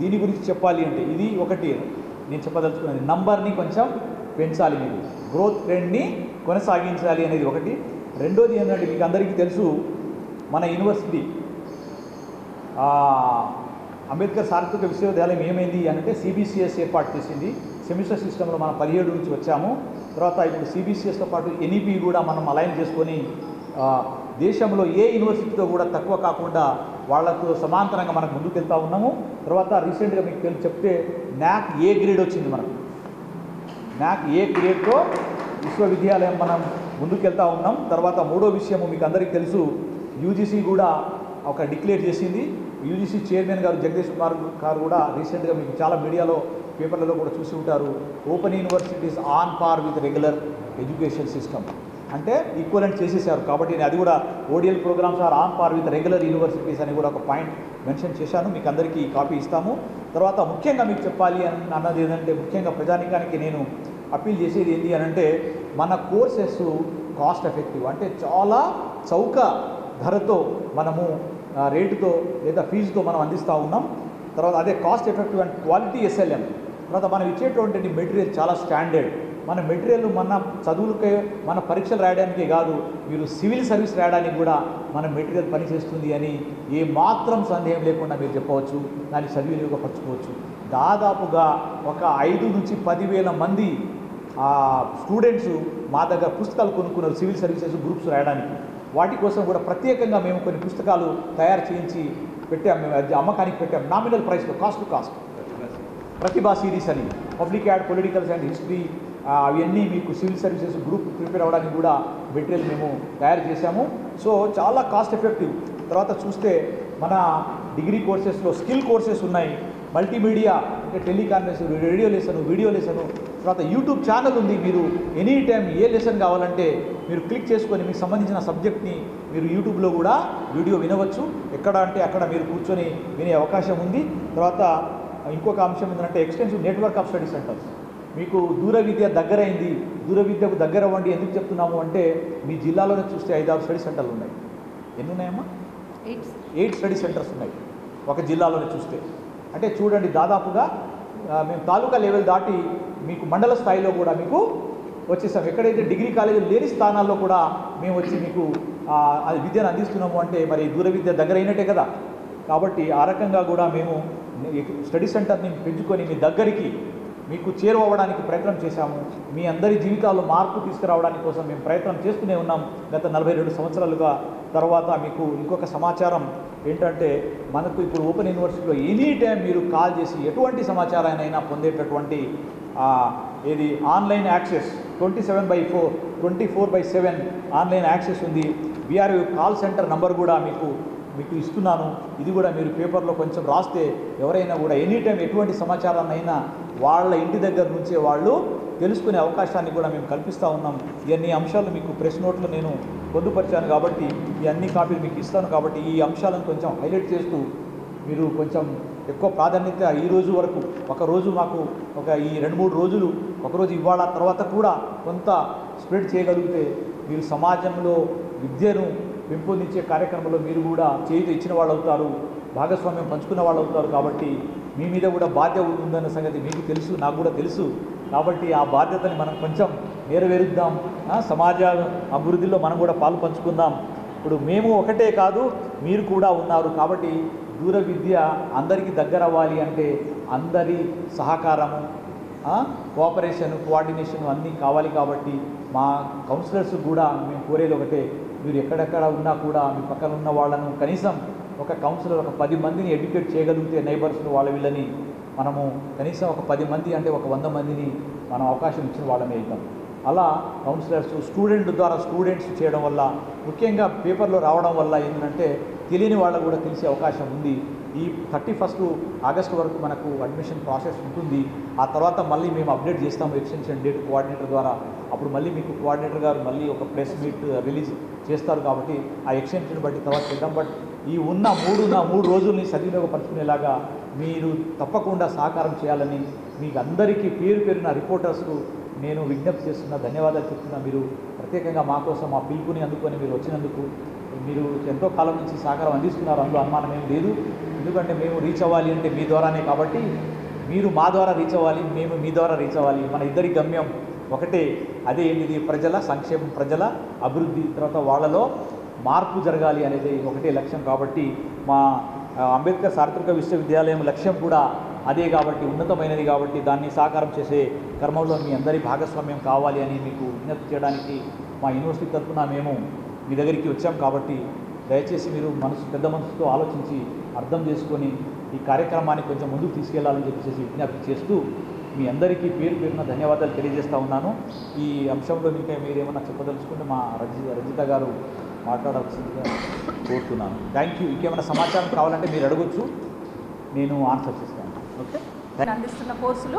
దీని గురించి చెప్పాలి అంటే ఇది ఒకటి నేను చెప్పదలుచుకున్నది, నంబర్ని కొంచెం పెంచాలి, మీరు గ్రోత్ ట్రెండ్ని కొనసాగించాలి అనేది ఒకటి. రెండోది ఏంటంటే మీకు అందరికీ తెలుసు మన యూనివర్సిటీ అంబేద్కర్ సార్వత్రిక విశ్వవిద్యాలయం ఏమైంది అంటే సిబిసిఎస్ ఏర్పాటు చేసింది. సెమిస్టర్ సిస్టంలో మనం 17 నుంచి వచ్చాము. తర్వాత ఇప్పుడు సిబిసిఎస్తో పాటు ఎన్ఈపీ కూడా మనం అలైన్ చేసుకొని దేశంలో ఏ యూనివర్సిటీతో కూడా తక్కువ కాకుండా వాళ్లకు సమాంతరంగా మనకు ముందుకు వెళ్తూ ఉన్నాము. తర్వాత రీసెంట్గా మీకు చెప్తే NAAC A గ్రేడ్ వచ్చింది మనకు. NAAC A గ్రేడ్తో విశ్వవిద్యాలయం మనం ముందుకెళ్తూ ఉన్నాం. తర్వాత మూడో విషయము మీకు అందరికీ తెలుసు, యూజీసీ కూడా ఒక డిక్లేర్ చేసింది. యూజీసీ చైర్మన్ గారు జగదీష్ కుమార్ గారు కూడా రీసెంట్గా మీకు చాలా మీడియాలో పేపర్లలో కూడా చూసి ఉంటారు, open universities on par with regular education system అంటే ఈక్వలెంట్ చేసేసారు. కాబట్టి అది కూడా ODL programmes are on par with regular universities అని కూడా ఒక పాయింట్ మెన్షన్ చేశాను, మీకు అందరికీ కాపీ ఇస్తాము. తర్వాత ముఖ్యంగా మీకు చెప్పాలి అన్నది ఏంటంటే ముఖ్యంగా ప్రజానికానికి నేను అప్పీల్ చేసేది ఏంటి అంటే మన కోర్సెస్ కాస్ట్ ఎఫెక్టివ్ అంటే చాలా చౌక ధరతో మనము రేటుతో లేదా ఫీజుతో మనం అందిస్తూ ఉన్నాం. తర్వాత అదే cost effective and quality SLM. తర్వాత మనం ఇచ్చేటువంటి మెటీరియల్ చాలా స్టాండర్డ్. మన మెటీరియల్ మన చదువులకే మన పరీక్షలు రాయడానికే కాదు, మీరు సివిల్ సర్వీస్ రాయడానికి కూడా మన మెటీరియల్ పనిచేస్తుంది అని ఏ మాత్రం సందేహం లేకుండా మీరు చెప్పవచ్చు, దాన్ని సద్వినియోగపరచుకోవచ్చు. దాదాపుగా ఒక 5 నుంచి 10,000 మంది స్టూడెంట్స్ మా దగ్గర పుస్తకాలు కొనుక్కున్నారు సివిల్ సర్వీసెస్ గ్రూప్స్ రాయడానికి. వాటి కోసం కూడా ప్రత్యేకంగా మేము కొన్ని పుస్తకాలు తయారు చేయించి పెట్టాము, మేము అది అమ్మకానికి పెట్టాము నామినల్ ప్రైస్లో, cost to cost. Pratibha series అని public ad, political science, history, అవన్నీ మీకు సివిల్ సర్వీసెస్ గ్రూప్ ప్రిపేర్ అవ్వడానికి కూడా మెటీరియల్ మేము తయారు చేశాము. సో చాలా కాస్ట్ ఎఫెక్టివ్. తర్వాత చూస్తే మన డిగ్రీ కోర్సెస్లో స్కిల్ కోర్సెస్ ఉన్నాయి, మల్టీమీడియా అంటే teleconference, radio lesson, video lesson, తర్వాత యూట్యూబ్ ఛానల్ ఉంది. మీరు ఎనీ టైం ఏ లెసన్ కావాలంటే మీరు క్లిక్ చేసుకొని మీకు సంబంధించిన సబ్జెక్ట్ని మీరు యూట్యూబ్లో కూడా వీడియో వినవచ్చు. ఎక్కడ అంటే అక్కడ మీరు కూర్చొని వినే అవకాశం ఉంది. తర్వాత ఇంకొక అంశం ఏంటంటే extensive network of study centres. మీకు దూర విద్య దగ్గరైంది, దూర విద్యకు దగ్గర అవ్వండి. ఎందుకు చెప్తున్నాము అంటే మీ జిల్లాలోనే చూస్తే 5-6 స్టడీ సెంటర్లు ఉన్నాయి. ఎన్ని ఉన్నాయమ్మా? 8 స్టడీ సెంటర్స్ ఉన్నాయి ఒక జిల్లాలోనే చూస్తే. అంటే చూడండి, దాదాపుగా మేము తాలూకా లెవెల్ దాటి మీకు మండల స్థాయిలో కూడా మీకు వచ్చేసాం. ఎక్కడైతే డిగ్రీ కాలేజీలు లేని స్థానాల్లో కూడా మేము వచ్చి మీకు అది విద్యను అందిస్తున్నాము అంటే మరి దూర విద్య దగ్గర అయినట్టే కదా. కాబట్టి ఆ రకంగా కూడా మేము స్టడీ సెంటర్ని పెంచుకొని మీ దగ్గరికి మీకు చేరువవ్వడానికి ప్రయత్నం చేశాము. మీ అందరి జీవితాల్లో మార్పు తీసుకురావడానికి కోసం మేము ప్రయత్నం చేస్తూనే ఉన్నాం గత 42 సంవత్సరాలుగా. తర్వాత మీకు ఇంకొక సమాచారం ఏంటంటే మనకు ఇప్పుడు ఓపెన్ యూనివర్సిటీలో ఎనీ టైం మీరు కాల్ చేసి ఎటువంటి సమాచారాన్నైనా పొందేటటువంటి ఏది ఆన్లైన్ యాక్సెస్ 24/4 24/7 ఆన్లైన్ యాక్సెస్ ఉంది. బీఆర్ఓ కాల్ సెంటర్ నంబర్ కూడా మీకు ఇస్తున్నాను. ఇది కూడా మీరు పేపర్లో కొంచెం రాస్తే ఎవరైనా కూడా ఎనీ టైం ఎటువంటి సమాచారాన్నైనా వాళ్ళ ఇంటి దగ్గర నుంచే వాళ్ళు తెలుసుకునే అవకాశాన్ని కూడా మేము కల్పిస్తూ ఉన్నాం. ఇవన్నీ అంశాలు మీకు ప్రెస్ నోట్లో నేను పొందుపరిచాను కాబట్టి ఈ అన్ని కాపీలు మీకు ఇస్తాను. కాబట్టి ఈ అంశాలను కొంచెం హైలైట్ చేస్తూ మీరు కొంచెం ఎక్కువ ప్రాధాన్యత ఈ రోజు వరకు ఒకరోజు మాకు ఈ 2-3 రోజులు ఒకరోజు ఇవాళ తర్వాత కూడా కొంత స్ప్రెడ్ చేయగలిగితే మీరు సమాజంలో విద్యను పెంపొందించే కార్యక్రమంలో మీరు కూడా చేతి ఇచ్చిన వాళ్ళు అవుతారు, భాగస్వామ్యం పంచుకున్న వాళ్ళు అవుతారు. కాబట్టి మీ మీద కూడా బాధ్యత ఉందన్న సంగతి మీకు తెలుసు, నాకు కూడా తెలుసు. కాబట్టి ఆ బాధ్యతని మనం కొంచెం నెరవేరుద్దాం. సమాజ అభివృద్ధిలో మనం కూడా పాలు పంచుకుందాం. ఇప్పుడు మేము ఒకటే కాదు, మీరు కూడా ఉన్నారు. కాబట్టి దూర విద్య అందరికీ దగ్గర అవ్వాలి అంటే అందరి సహకారము, కోఆపరేషన్, కోఆర్డినేషన్ అన్నీ కావాలి. కాబట్టి మా కౌన్సిలర్స్ కూడా మేము కోరేది ఒకటే, మీరు ఎక్కడెక్కడ ఉన్నా కూడా మీ పక్కన ఉన్న వాళ్ళను కనీసం ఒక కౌన్సిలర్ ఒక 10 మందిని ఎడ్యుకేట్ చేయగలిగితే నైబర్స్ను వాళ్ళ వీళ్ళని మనము కనీసం ఒక 10 మంది అంటే ఒక 100 మందిని మనం అవకాశం ఇచ్చిన వాళ్ళమే అవుతాం. అలా కౌన్సిలర్స్ స్టూడెంట్స్ చేయడం వల్ల, ముఖ్యంగా పేపర్లో రావడం వల్ల ఏంటంటే తెలియని వాళ్ళకు కూడా తెలిసే అవకాశం ఉంది. ఈ 31 ఆగస్టు వరకు మనకు అడ్మిషన్ ప్రాసెస్ ఉంటుంది. ఆ తర్వాత మళ్ళీ మేము అప్డేట్ చేస్తాము ఎక్స్టెన్షన్ డేట్ కోఆర్డినేటర్ ద్వారా. అప్పుడు మళ్ళీ మీకు కోఆర్డినేటర్ గారు మళ్ళీ ఒక ప్రెస్ మీట్ రిలీజ్ చేస్తారు. కాబట్టి ఆ ఎక్స్టెన్షన్ బట్టి తర్వాత చేద్దాం. బట్ ఈ ఉన్న 3 రోజుల్ని సద్వినియోగపరుచుకునేలాగా మీరు తప్పకుండా సహకారం చేయాలని మీకు అందరికీ పేరున రిపోర్టర్స్కు నేను విజ్ఞప్తి చేస్తున్నా, ధన్యవాదాలు చెప్తున్నా. మీరు ప్రత్యేకంగా మా కోసం మా పిలుపుని అందుకొని మీరు వచ్చినందుకు మీరు ఎంతో కాలం నుంచి సహకారం అందిస్తున్నారు, అందులో అనుమానం ఏం లేదు. ఎందుకంటే మేము రీచ్ అవ్వాలి అంటే మీ ద్వారానే. కాబట్టి మీరు మా ద్వారా రీచ్ అవ్వాలి, మేము మీ ద్వారా రీచ్ అవ్వాలి. మన ఇద్దరి గమ్యం ఒకటే, అదే ఏంటిది? ప్రజల సంక్షేమం, ప్రజల అభివృద్ధి, తర్వాత వాళ్ళలో మార్పు జరగాలి అనేది ఒకటే లక్ష్యం. కాబట్టి మా అంబేద్కర్ సార్వత్రిక విశ్వవిద్యాలయం లక్ష్యం కూడా అదే. కాబట్టి ఉన్నతమైనది. కాబట్టి దాన్ని సాకారం చేసే క్రమంలో మీ అందరి భాగస్వామ్యం కావాలి అని మీకు విజ్ఞప్తి చేయడానికి మా యూనివర్సిటీ తరఫున మేము మీ దగ్గరికి వచ్చాం. కాబట్టి దయచేసి మీరు పెద్ద మనసుతో ఆలోచించి అర్థం చేసుకొని ఈ కార్యక్రమాన్ని కొంచెం ముందుకు తీసుకెళ్లాలని చెప్పేసి విజ్ఞప్తి చేస్తూ మీ అందరికీ పేరున ధన్యవాదాలు తెలియజేస్తూ ఉన్నాను. ఈ అంశంలో మీరు ఏమన్నా చెప్పదలుచుకుంటే మా రజిత గారు మాట్లాడాల్సిందిగా కోరుతున్నాను. Thank you. ఇంకేమైనా సమాచారం కావాలంటే మీరు అడగొచ్చు, నేను ఆన్సర్ చేస్తాను. ఓకే. అందిస్తున్న కోర్సులు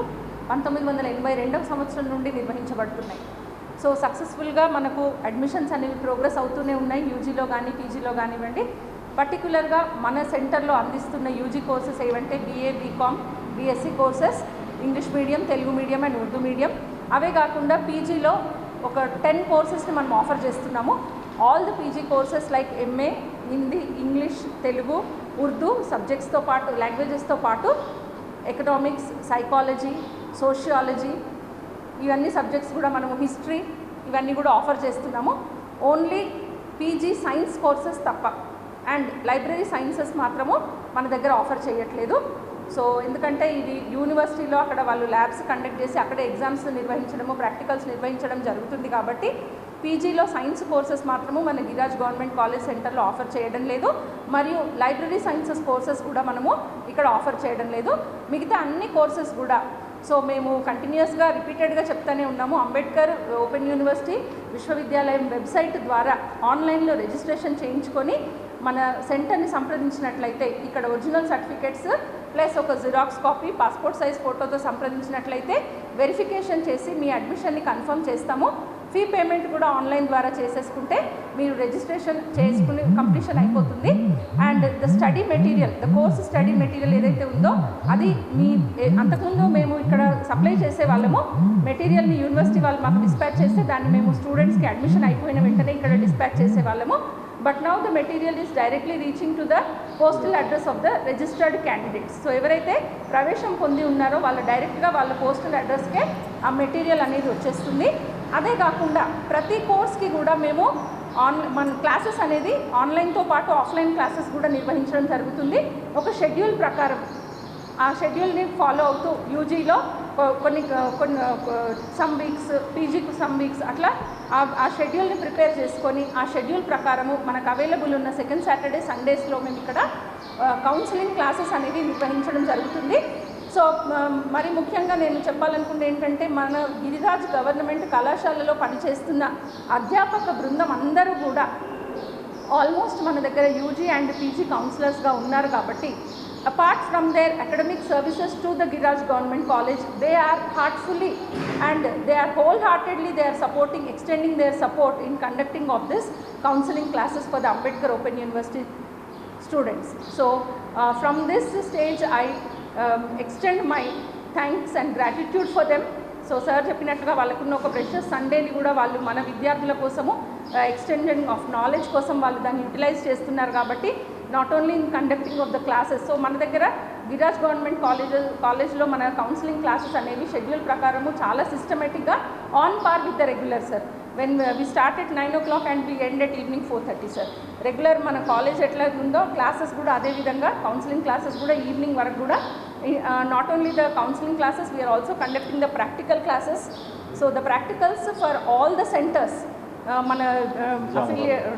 1982వ సంవత్సరం నుండి నిర్వహించబడుతున్నాయి. సో సక్సెస్ఫుల్గా మనకు అడ్మిషన్స్ అనేవి ప్రోగ్రెస్ అవుతూనే ఉన్నాయి, యూజీలో కానీ పీజీలో కానివ్వండి. పర్టికులర్గా మన సెంటర్లో అందిస్తున్న యూజీ కోర్సెస్ ఏవంటే BA, BCom, BSc courses, English medium, Telugu medium and Urdu medium. అవే కాకుండా పీజీలో ఒక 10 కోర్సెస్ని మనం ఆఫర్ చేస్తున్నాము. All the PG courses like MA, Hindi, English, Telugu, Urdu సబ్జెక్ట్స్తో పాటు, లాంగ్వేజెస్తో పాటు ఎకనామిక్స్, సైకాలజీ, సోషియాలజీ, ఇవన్నీ సబ్జెక్ట్స్ కూడా మనము, హిస్టరీ, ఇవన్నీ కూడా ఆఫర్ చేస్తున్నాము. ఓన్లీ పీజీ సైన్స్ కోర్సెస్ తప్ప అండ్ లైబ్రరీ సైన్సెస్ మాత్రము మన దగ్గర ఆఫర్ చేయట్లేదు. సో ఎందుకంటే ఇది యూనివర్సిటీలో అక్కడ వాళ్ళు ల్యాబ్స్ కండక్ట్ చేసి అక్కడే ఎగ్జామ్స్ నిర్వహించడము, ప్రాక్టికల్స్ నిర్వహించడం జరుగుతుంది. కాబట్టి పీజీలో సైన్స్ కోర్సెస్ మాత్రము మన గిరిరాజ్ గవర్నమెంట్ కాలేజ్ సెంటర్లో ఆఫర్ చేయడం లేదు, మరియు లైబ్రరీ సైన్సెస్ కోర్సెస్ కూడా మనము ఇక్కడ ఆఫర్ చేయడం లేదు. మిగతా అన్ని కోర్సెస్ కూడా సో మేము కంటిన్యూస్గా రిపీటెడ్గా చెప్తూనే ఉన్నాము. అంబేద్కర్ ఓపెన్ యూనివర్సిటీ విశ్వవిద్యాలయం వెబ్సైట్ ద్వారా ఆన్లైన్లో రిజిస్ట్రేషన్ చేయించుకొని మన సెంటర్ని సంప్రదించినట్లయితే ఇక్కడ ఒరిజినల్ సర్టిఫికేట్స్ ప్లస్ ఒక జిరాక్స్ కాపీ పాస్పోర్ట్ సైజ్ ఫోటోతో సంప్రదించినట్లయితే వెరిఫికేషన్ చేసి మీ అడ్మిషన్ని కన్ఫర్మ్ చేస్తాము. ఫీ పేమెంట్ కూడా ఆన్లైన్ ద్వారా చేసేసుకుంటే మీరు రిజిస్ట్రేషన్ చేసుకుని కంప్లీషన్ అయిపోతుంది. And the study material, the course study material ఏదైతే ఉందో అది మీ అంతకుముందు మేము ఇక్కడ సప్లై చేసే వాళ్ళము మెటీరియల్ని యూనివర్సిటీ వాళ్ళు మాకు డిస్పాచ్ చేస్తే దాన్ని మేము స్టూడెంట్స్కి అడ్మిషన్ అయిపోయిన వెంటనే ఇక్కడ డిస్పాచ్ చేసే వాళ్ళము. But now the material is directly reaching to the postal address of the registered candidates. So ఎవరైతే ప్రవేశం పొంది ఉన్నారో వాళ్ళ డైరెక్ట్గా వాళ్ళ పోస్టల్ అడ్రస్కే ఆ మెటీరియల్ అనేది వచ్చేస్తుంది. అదే కాకుండా ప్రతి కోర్స్కి కూడా మేము మన క్లాసెస్ అనేది ఆన్లైన్తో పాటు ఆఫ్లైన్ క్లాసెస్ కూడా నిర్వహించడం జరుగుతుంది. ఒక షెడ్యూల్ ప్రకారం ఆ షెడ్యూల్ని ఫాలో అవుతూ యూజీలో కొన్ని సమ్ వీక్స్, పీజీకి సమ్ వీక్స్ అట్లా ఆ షెడ్యూల్ని ప్రిపేర్ చేసుకొని ఆ షెడ్యూల్ ప్రకారము మనకు అవైలబుల్ ఉన్న సెకండ్ సాటర్డే సండేస్లో మేము ఇక్కడ కౌన్సిలింగ్ క్లాసెస్ అనేవి నిర్వహించడం జరుగుతుంది. సో మరి ముఖ్యంగా నేను చెప్పాలనుకుంటే ఏంటంటే మన గిరిరాజ్ గవర్నమెంట్ కళాశాలలో పనిచేస్తున్న అధ్యాపక బృందం అందరూ కూడా ఆల్మోస్ట్ మన దగ్గర యూజీ అండ్ పీజీ కౌన్సిలర్స్గా ఉన్నారు కాబట్టి apart from their academic services to the Giriraj Government College, they are heartfully and they are wholeheartedly they are supporting, extending their support in conducting of this counseling classes for the Ambedkar Open University students. So from this stage I extend my thanks and gratitude for them. So sir చెప్పినట్టుగా వాళ్ళకున్న ఒక precious సండేని కూడా వాళ్ళు మన విద్యార్థుల కోసము extension of knowledge కోసం వాళ్ళు దాన్ని యూటిలైజ్ చేస్తున్నారు కాబట్టి not only in conducting of the classes. So మన దగ్గర గిరిరాజ్ గవర్నమెంట్ కాలేజ్లో మన కౌన్సిలింగ్ క్లాసెస్ అనేవి షెడ్యూల్ ప్రకారము చాలా సిస్టమేటిక్గా on par with the regular sir. When we start at 9 o'clock and we end at evening 4:30 sir. Regular మన కాలేజ్ ఎట్లా ఉందో క్లాసెస్ కూడా అదేవిధంగా కౌన్సిలింగ్ క్లాసెస్ కూడా ఈవినింగ్ వరకు కూడా not only the counseling classes, we are also conducting the practical classes. So the practicals for all the centers మన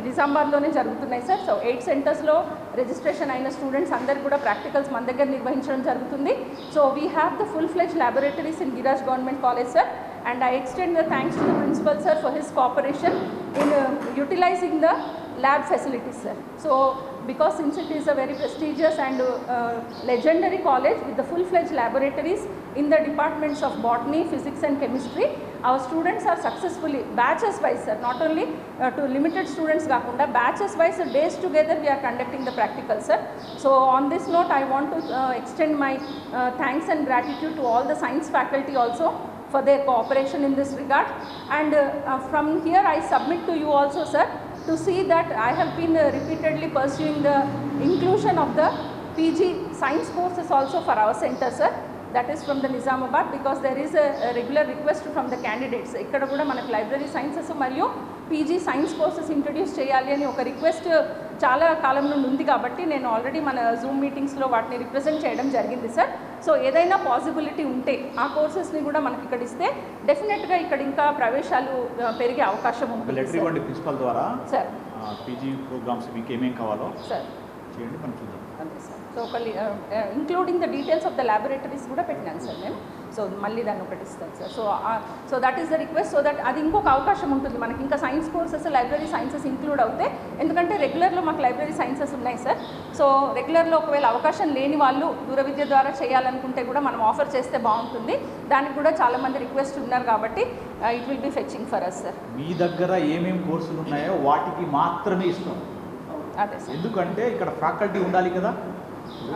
నిజామాబాద్లోనే జరుగుతున్నాయి సార్. సో 8 centersలో రిజిస్ట్రేషన్ అయిన స్టూడెంట్స్ అందరు కూడా ప్రాక్టికల్స్ మన దగ్గర నిర్వహించడం జరుగుతుంది. So we have the full fledged laboratories in Giriraj government college sir. And I extend the thanks to the principal sir for his cooperation in utilizing the lab facilities sir. So because since it is a very prestigious and legendary college with the full-fledged laboratories in the departments of botany, physics and chemistry, our students are successfully batches wise sir, not only to limited students kakunda batches wise days together we are conducting the practical sir. So on this note I want to extend my thanks and gratitude to all the science faculty also for their cooperation in this regard. And from here I submit to you also sir to see that I have been repeatedly pursuing the inclusion of the PG science courses also for our center sir. That is from the Nizamabad, because there is a regular request from the candidates. ikkada kuda manaku library sciences mariyu PG science courses introduce cheyali ani oka request చాలా కాలం నుండి ఉంది కాబట్టి నేను already మన Zoom మీటింగ్స్లో వాటిని represent చేయడం జరిగింది సార్. సో ఏదైనా పాసిబిలిటీ ఉంటే ఆ కోర్సెస్ని కూడా మనకి ఇక్కడ ఇస్తే డెఫినెట్గా ఇక్కడ ఇంకా ప్రవేశాలు పెరిగే అవకాశం ఉంటుంది. లెటర్ ఇవ్వండి ప్రిన్సిపల్ ద్వారా సార్. పీజీ ప్రోగ్రామ్స్ మీకు ఏమేమి కావాలో సార్ చేయండి, మనం చూద్దాం. అంతే సార్. సో ఒక including the details of the laboratories కూడా పెట్టినాను సార్ నేను. సో మళ్ళీ దాన్ని ఒకటి ఇస్తాను sir. So that is the request. So that అది ఇంకొక అవకాశం ఉంటుంది మనకి ఇంకా science courses library sciences include అవుతాయి. ఎందుకంటే రెగ్యులర్లో మాకు లైబ్రరీ సైన్సెస్ ఉన్నాయి సార్. సో రెగ్యులర్లో ఒకవేళ అవకాశం లేని వాళ్ళు దూర విద్య ద్వారా చేయాలనుకుంటే కూడా మనం ఆఫర్ చేస్తే బాగుంటుంది. దానికి కూడా చాలామంది రిక్వెస్ట్ ఉన్నారు కాబట్టి it will be fetching for us sir. మీ దగ్గర ఏమేమి కోర్సులు ఉన్నాయో వాటికి మాత్రమే ఇస్తాం. అదే సార్. ఎందుకంటే ఇక్కడ ఫ్యాకల్టీ ఉండాలి కదా.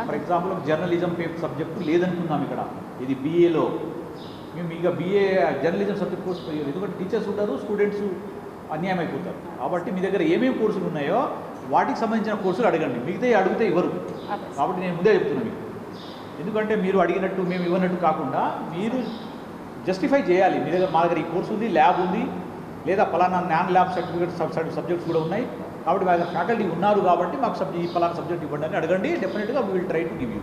ఫర్ ఎగ్జాంపుల్ జర్నలిజం సబ్జెక్టు లేదనుకుందాం ఇక్కడ, ఇది బీఏలో మేము ఇక బీఏ జర్నలిజం సబ్జెక్ట్ కోర్సు పోయారు. ఎందుకంటే టీచర్స్ ఉంటారు, స్టూడెంట్స్ అన్యాయం అయిపోతారు. కాబట్టి మీ దగ్గర ఏమేమి కోర్సులు ఉన్నాయో వాటికి సంబంధించిన కోర్సులు అడగండి. మిగతా అడిగితే ఇవ్వరు. కాబట్టి నేను ముందే చెప్తున్నాను మీకు. ఎందుకంటే మీరు అడిగినట్టు మేము ఇవ్వనట్టు కాకుండా మీరు జస్టిఫై చేయాలి. మీ దగ్గర మా దగ్గర ఈ కోర్సు ఉంది, ల్యాబ్ ఉంది, లేదా ఫలానా నాన్ ల్యాబ్ సర్టిఫికేట్ సబ్జెక్ట్స్ కూడా ఉన్నాయి. కాబట్టి మా దగ్గర ఫ్యాకల్టీ ఉన్నారు కాబట్టి మాకు ఈ ఫలానా సబ్జెక్ట్ ఇవ్వండి అని అడగండి. డెఫినెట్గా we will try to give you.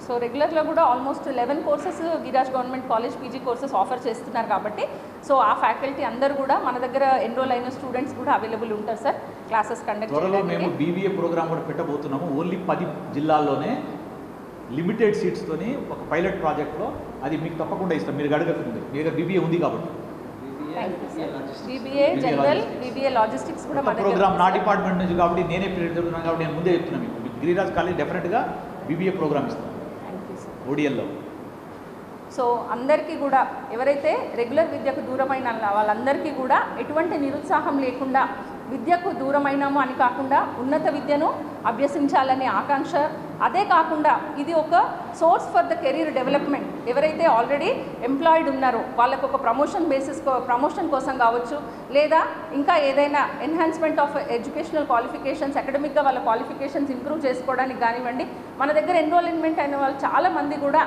So రెగ్యులర్లో కూడా almost 11 courses Giriraj government college PG courses offer చేస్తున్నారు కాబట్టి సో ఆ ఫ్యాకల్టీ అందరూ కూడా మన దగ్గర ఎన్రోల్ అయిన స్టూడెంట్స్ కూడా అవైలబుల్ ఉంటారు సార్ క్లాసెస్ కండక్ట్ త్వరలో మేము బీబీఏ ప్రోగ్రామ్ కూడా పెట్టబోతున్నాము. ఓన్లీ 10 జిల్లాల్లోనే లిమిటెడ్ సీట్స్తోని ఒక పైలట్ ప్రాజెక్ట్లో. అది మీకు తప్పకుండా ఇస్తాం, మీరు అడగకముందు. మీ దగ్గర బీబీఏ ఉంది కాబట్టి. బీబీఏ జనరల్, బీబీఏ లాజిస్టిక్స్ కూడా మన ప్రోగ్రామ్ నా డిపార్ట్మెంట్ నుంచి కాబట్టి నేనే పీరియడ్ చెప్తున్నాను కాబట్టి నేను ముందే చెప్తున్నాను మీకు. గిరిరాజ్ కాలేజ్ డెఫినెట్గా బీబీఏ ప్రోగ్రామ్ ఇస్తాను ఓడిఎల్లో. సో అందరికీ కూడా ఎవరైతే రెగ్యులర్ విద్యకు దూరమైన వాళ్ళందరికీ కూడా ఎటువంటి నిరుత్సాహం లేకుండా విద్యకు దూరమైనాము అని కాకుండా ఉన్నత విద్యను అభ్యసించాలనే ఆకాంక్ష, అదే కాకుండా ఇది ఒక source for the career development. ఎవరైతే ఆల్రెడీ ఎంప్లాయిడ్ ఉన్నారో వాళ్ళకు ఒక ప్రమోషన్ కోసం కావచ్చు, లేదా ఇంకా ఏదైనా ఎన్హాన్స్మెంట్ ఆఫ్ ఎడ్యుకేషనల్ క్వాలిఫికేషన్స్, అకాడమిక్గా వాళ్ళ క్వాలిఫికేషన్స్ ఇంప్రూవ్ చేసుకోవడానికి కానివ్వండి. మన దగ్గర ఎన్రోల్మెంట్ అయిన వాళ్ళు చాలామంది కూడా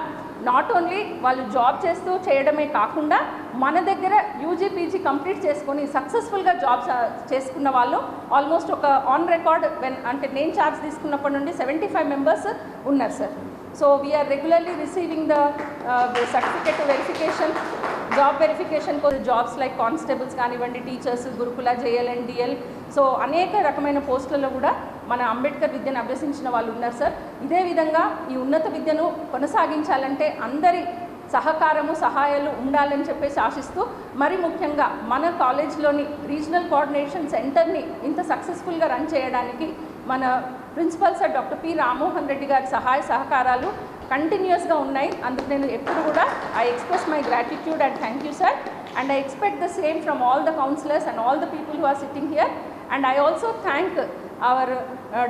నాట్ ఓన్లీ వాళ్ళు జాబ్ చేస్తూ చేయడమే కాకుండా మన దగ్గర యూజీ పీజీ కంప్లీట్ చేసుకొని సక్సెస్ఫుల్గా జాబ్స్ చేసుకున్న వాళ్ళు ఆల్మోస్ట్ ఒక ఆన్ రికార్డ్ అంటే నేను ఛార్జ్ తీసుకున్నప్పటి నుండి 75 మెంబర్స్ ఉన్నారు sir. So we are regularly receiving the certificate verification, job verification jobs like constables కానివ్వండి, teachers, Gurukula, JLN, DL. So అనేక రకమైన పోస్టులలో కూడా మన అంబేద్కర్ విద్యను అభ్యసించిన వాళ్ళు ఉన్నారు సార్. ఇదే విధంగా ఈ ఉన్నత విద్యను కొనసాగించాలంటే అందరి సహకారము, సహాయాలు ఉండాలని చెప్పేసి ఆశిస్తూ, మరి ముఖ్యంగా మన కాలేజ్లోని రీజనల్ కోఆర్డినేషన్ సెంటర్ని ఇంత సక్సెస్ఫుల్గా రన్ చేయడానికి మన principal sir doctor P Rammohan Reddy గారి సహాయ సహకారాలు కంటిన్యూస్గా ఉన్నాయి. అందుకు నేను ఎప్పుడు కూడా I express my gratitude and thank you sir. And I expect the same from all the counsellors and all the people who are sitting here. And I also thank our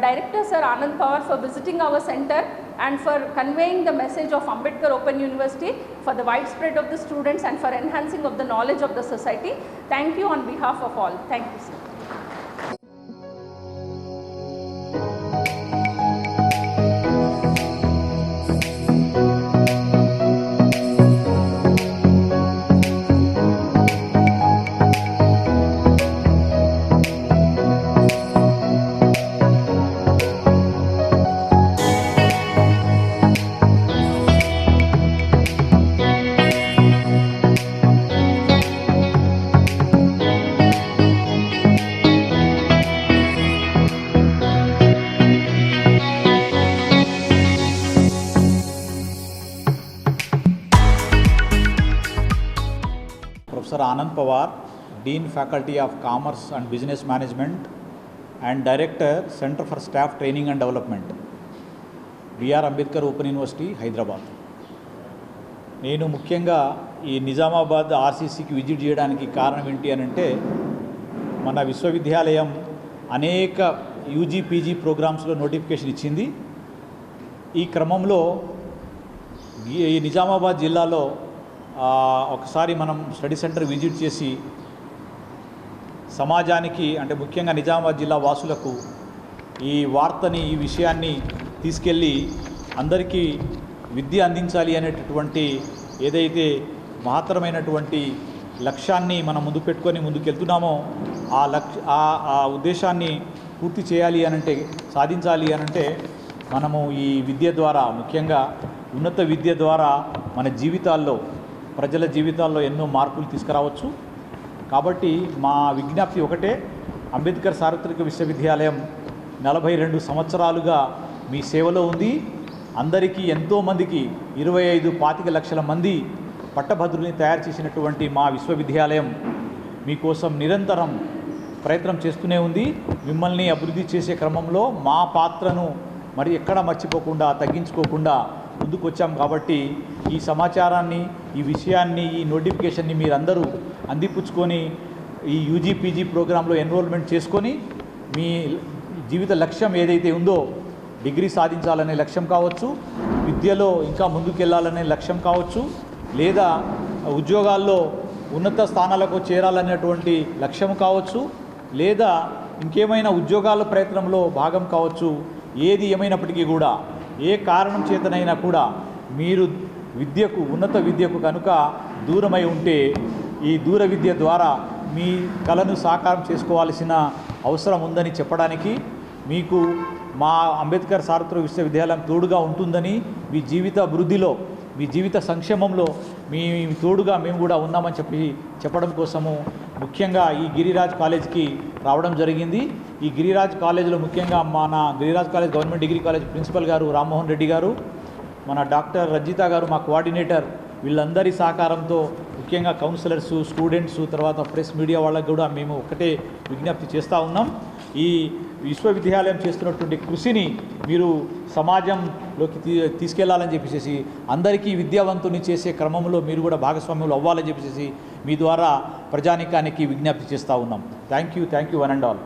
director sir Anand Pawar for visiting our center and for conveying the message of Ambedkar Open University for the widespread of the students and for enhancing of the knowledge of the society. Thank you on behalf of all. Thank you sir. Professor Anand Pawar, Dean Faculty of Commerce and Business Management and Director, Center for Staff Training and Development, B.R. Ambedkar Open University, Hyderabad. నేను ముఖ్యంగా ఈ Nizamabad ఆర్సీసీకి visit చేయడానికి కారణం ఏంటి అని అంటే, మన విశ్వవిద్యాలయం అనేక యూజీ పీజీ ప్రోగ్రామ్స్లో నోటిఫికేషన్ ఇచ్చింది. ఈ క్రమంలో ఈ నిజామాబాద్ జిల్లాలో ఒకసారి మనం స్టడీ సెంటర్ విజిట్ చేసి సమాజానికి, అంటే ముఖ్యంగా నిజామాబాద్ జిల్లా వాసులకు ఈ వార్తని, ఈ విషయాన్ని తీసుకెళ్ళి అందరికీ విద్య అందించాలి అనేటటువంటి ఏదైతే మహత్తరమైనటువంటి లక్ష్యాన్ని మనం ముందు పెట్టుకొని ముందుకెళ్తున్నామో ఆ ఉద్దేశాన్ని పూర్తి చేయాలి అనంటే, సాధించాలి అనంటే మనము ఈ విద్య ద్వారా, ముఖ్యంగా ఉన్నత విద్య ద్వారా మన జీవితాల్లో, ప్రజల జీవితాల్లో ఎన్నో మార్పులు తీసుకురావచ్చు. కాబట్టి మా విజ్ఞప్తి ఒకటే, అంబేద్కర్ సార్వత్రిక విశ్వవిద్యాలయం 42 సంవత్సరాలుగా మీ సేవలో ఉంది. అందరికీ, ఎంతోమందికి 25-25 లక్షల మంది పట్టభద్రుల్ని తయారు చేసినటువంటి మా విశ్వవిద్యాలయం మీకోసం నిరంతరం ప్రయత్నం చేస్తూనే ఉంది. మిమ్మల్ని అభివృద్ధి చేసే క్రమంలో మా పాత్రను మరి ఎక్కడ మర్చిపోకుండా, తగ్గించుకోకుండా ముందుకు వచ్చాం. కాబట్టి ఈ సమాచారాన్ని, ఈ విషయాన్ని, ఈ నోటిఫికేషన్ని మీరందరూ అందిపుచ్చుకొని ఈ యూజీ పీజీ ప్రోగ్రాంలో ఎన్రోల్మెంట్ చేసుకొని మీ జీవిత లక్ష్యం ఏదైతే ఉందో, డిగ్రీ సాధించాలనే లక్ష్యం కావచ్చు, విద్యలో ఇంకా ముందుకెళ్ళాలనే లక్ష్యం కావచ్చు, లేదా ఉద్యోగాల్లో ఉన్నత స్థానాలకు చేరాలనేటువంటి లక్ష్యం కావచ్చు, లేదా ఇంకేమైనా ఉద్యోగాల ప్రయత్నంలో భాగం కావచ్చు. ఏది ఏమైనప్పటికీ కూడా, ఏ కారణం చేతనైనా కూడా మీరు విద్యకు, ఉన్నత విద్యకు కనుక దూరమై ఉంటే, ఈ దూర విద్య ద్వారా మీ కలను సాకారం చేసుకోవాల్సిన అవసరం ఉందని చెప్పడానికి, మీకు మా అంబేద్కర్ సార్వత్రిక విశ్వవిద్యాలయం తోడుగా ఉంటుందని, మీ జీవిత అభివృద్ధిలో మీ జీవిత సంక్షేమంలో మీ తోడుగా మేము కూడా ఉన్నామని చెప్పడం కోసము ముఖ్యంగా ఈ గిరిరాజ్ కాలేజ్కి రావడం జరిగింది. ఈ గిరిరాజ్ కాలేజ్లో ముఖ్యంగా మన Giriraj college government degree college principal గారు రామ్మోహన్ రెడ్డి గారు, మన డాక్టర్ రజిత గారు మా కోఆర్డినేటర్, వీళ్ళందరి సహకారంతో ముఖ్యంగా కౌన్సిలర్స్, స్టూడెంట్స్, తర్వాత ప్రెస్ మీడియా వాళ్ళకి కూడా మేము ఒకటే విజ్ఞప్తి చేస్తూ ఉన్నాం. ఈ విశ్వవిద్యాలయం చేస్తున్నటువంటి కృషిని మీరు సమాజంలోకి తీసుకెళ్లాలని చెప్పేసి, అందరికీ విద్యావంతుని చేసే క్రమంలో మీరు కూడా భాగస్వామ్యంలో అవ్వాలని చెప్పేసి మీ ద్వారా ప్రజానికానికి విజ్ఞప్తి చేస్తూ ఉన్నాం. Thank you one and all.